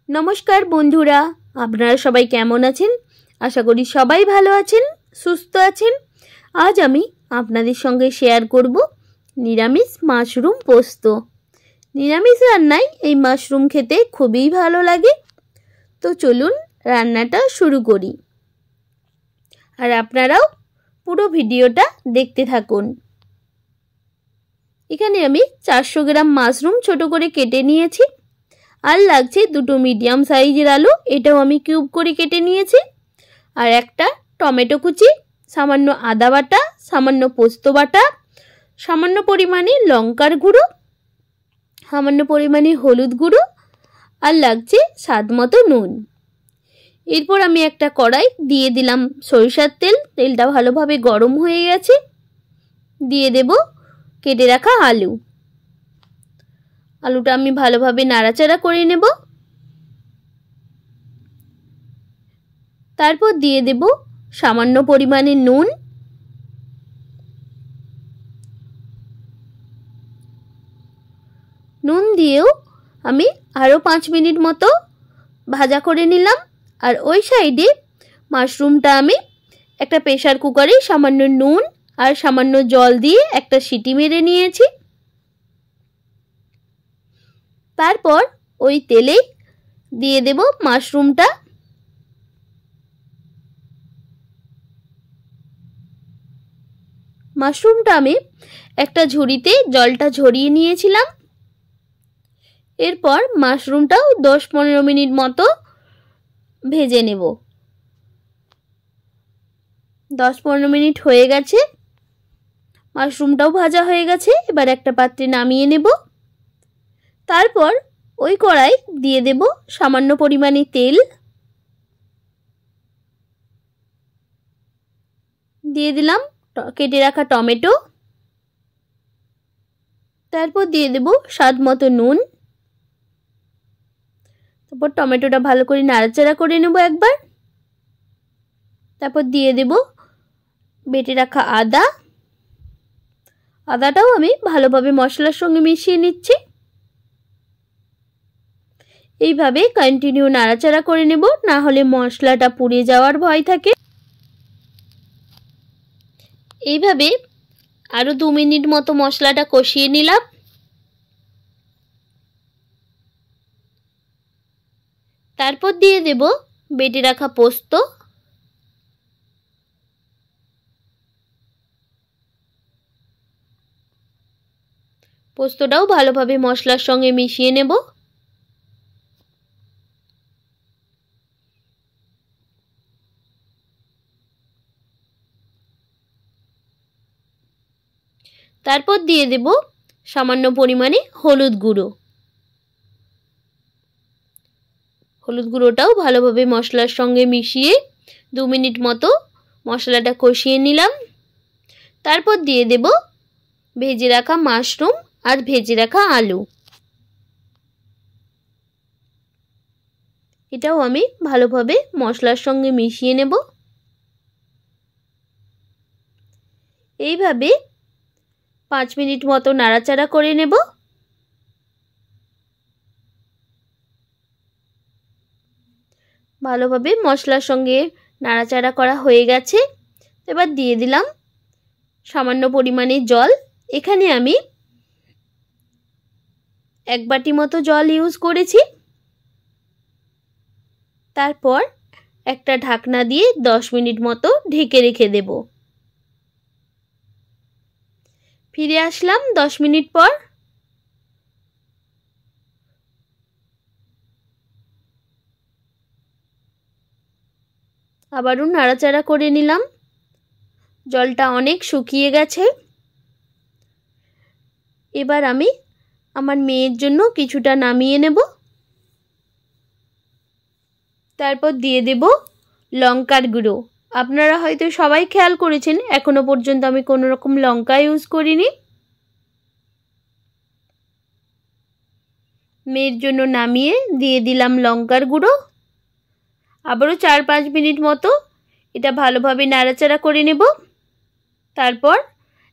নমস্কার বন্ধুরা, আপনারা সবাই কেমন আছেন? আশা করি সবাই ভালো আছেন, সুস্থ আছেন। আজ আমি আপনাদের সঙ্গে শেয়ার করব নিরামিষ মাশরুম পোস্ত। নিরামিষ রান্নায় এই মাশরুম খেতে খুবই ভালো লাগে। তো চলুন রান্নাটা শুরু করি, আর আপনারাও পুরো ভিডিওটা দেখতে থাকুন। এখানে আমি 400 গ্রাম মাশরুম ছোট করে কেটে নিয়েছি। আর লাগছে দুটো মিডিয়াম সাইজের আলু, এটাও আমি কিউব করে কেটে নিয়েছি। আর একটা টমেটো কুচি, সামান্য আদা বাটা, সামান্য পোস্ত বাটা, সামান্য পরিমাণে লঙ্কার গুঁড়ো, সামান্য পরিমাণে হলুদ গুঁড়ো, আর লাগছে স্বাদ মতো নুন। এরপর আমি একটা কড়াই দিয়ে দিলাম সরিষার তেল। তেলটা ভালোভাবে গরম হয়ে গেছে। দিয়ে দেব কেটে রাখা আলু। আলুটা আমি ভালোভাবে নাড়াচাড়া করে নেব। তারপর দিয়ে দেব সামান্য পরিমাণে নুন, নুন দিয়েও আমি আরও 5 মিনিট মতো ভাজা করে নিলাম। আর ওই সাইডে মাশরুমটা আমি একটা প্রেসার কুকারে সামান্য নুন আর সামান্য জল দিয়ে একটা সিটি মেরে নিয়েছি। তারপর ওই তেলেই দিয়ে দেব মাশরুমটা। মাশরুমটা আমি একটা ঝুড়িতে জলটা ঝরিয়ে নিয়েছিলাম। এরপর মাশরুমটাও 10-15 মিনিট মতো ভেজে নেব। 10-15 মিনিট হয়ে গেছে, মাশরুমটাও ভাজা হয়ে গেছে। এবার একটা পাত্রে নামিয়ে নেব। তারপর ওই কড়াই দিয়ে দেব সামান্য পরিমাণে তেল, দিয়ে দিলাম কেটে রাখা টমেটো, তারপর দিয়ে দেব স্বাদ মতো নুন। তারপর টমেটোটা ভালো করে নাড়াচাড়া করে নেব একবার। তারপর দিয়ে দেব বেটে রাখা আদা। আদাটাও আমি ভালোভাবে মশলার সঙ্গে মিশিয়ে নিচ্ছি। এইভাবে কন্টিনিউ নাড়াচাড়া করে নেব, না হলে মশলাটা পুড়ে যাওয়ার ভয় থাকে। এইভাবে আরও 2 মিনিট মতো মশলাটা কষিয়ে নিলাম। তারপর দিয়ে দেব বেটে রাখা পোস্ত। পোস্তটাও ভালোভাবে মশলার সঙ্গে মিশিয়ে নেব। তারপর দিয়ে দেব সামান্য পরিমাণে হলুদ গুঁড়ো। হলুদ গুঁড়োটাও ভালোভাবে মশলার সঙ্গে মিশিয়ে 2 মিনিট মতো মশলাটা কষিয়ে নিলাম। তারপর দিয়ে দেব ভেজে রাখা মাশরুম আর ভেজে রাখা আলু। এটাও আমি ভালোভাবে মশলার সঙ্গে মিশিয়ে নেব। এইভাবে 5 মিনিট মতো নাড়াচাড়া করে নেব। ভালোভাবে মশলার সঙ্গে নাড়াচাড়া করা হয়ে গেছে। এবার দিয়ে দিলাম সামান্য পরিমাণে জল। এখানে আমি 1 বাটি মতো জল ইউজ করেছি। তারপর একটা ঢাকনা দিয়ে 10 মিনিট মতো ঢেকে রেখে দেব। ফিরে আসলাম 10 মিনিট পর। আবারও নাড়াচাড়া করে নিলাম। জলটা অনেক শুকিয়ে গেছে। এবার আমি আমার মেয়ের জন্য কিছুটা নামিয়ে নেব। তারপর দিয়ে দেব লঙ্কার গুঁড়ো। আপনারা হয়তো সবাই খেয়াল করেছেন, এখনো পর্যন্ত আমি কোনো রকম লঙ্কা ইউজ করিনি। মেয়ের জন্য নামিয়ে দিয়ে দিলাম লঙ্কার গুঁড়ো। আবারও 4-5 মিনিট মতো এটা ভালোভাবে নাড়াচাড়া করে নেব। তারপর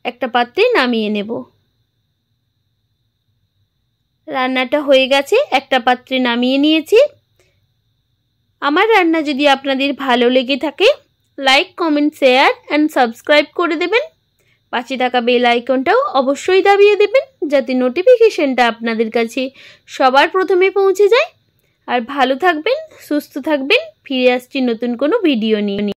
একটা পাত্রে নামিয়ে নেব। রান্নাটা হয়ে গেছে, একটা পাত্রে নামিয়ে নিয়েছি। আমার রান্না যদি আপনাদের ভালো লেগে থাকে like comment share and subscribe করে দেবেন। পাশে থাকা বেল আইকনটাও অবশ্যই দাবিয়ে দেবেন যাতে নোটিফিকেশনটা আপনাদের কাছে সবার প্রথমে পৌঁছে যায়। আর ভালো থাকবেন, সুস্থ থাকবেন। ফিরে আসছি নতুন কোনো ভিডিও নিয়ে।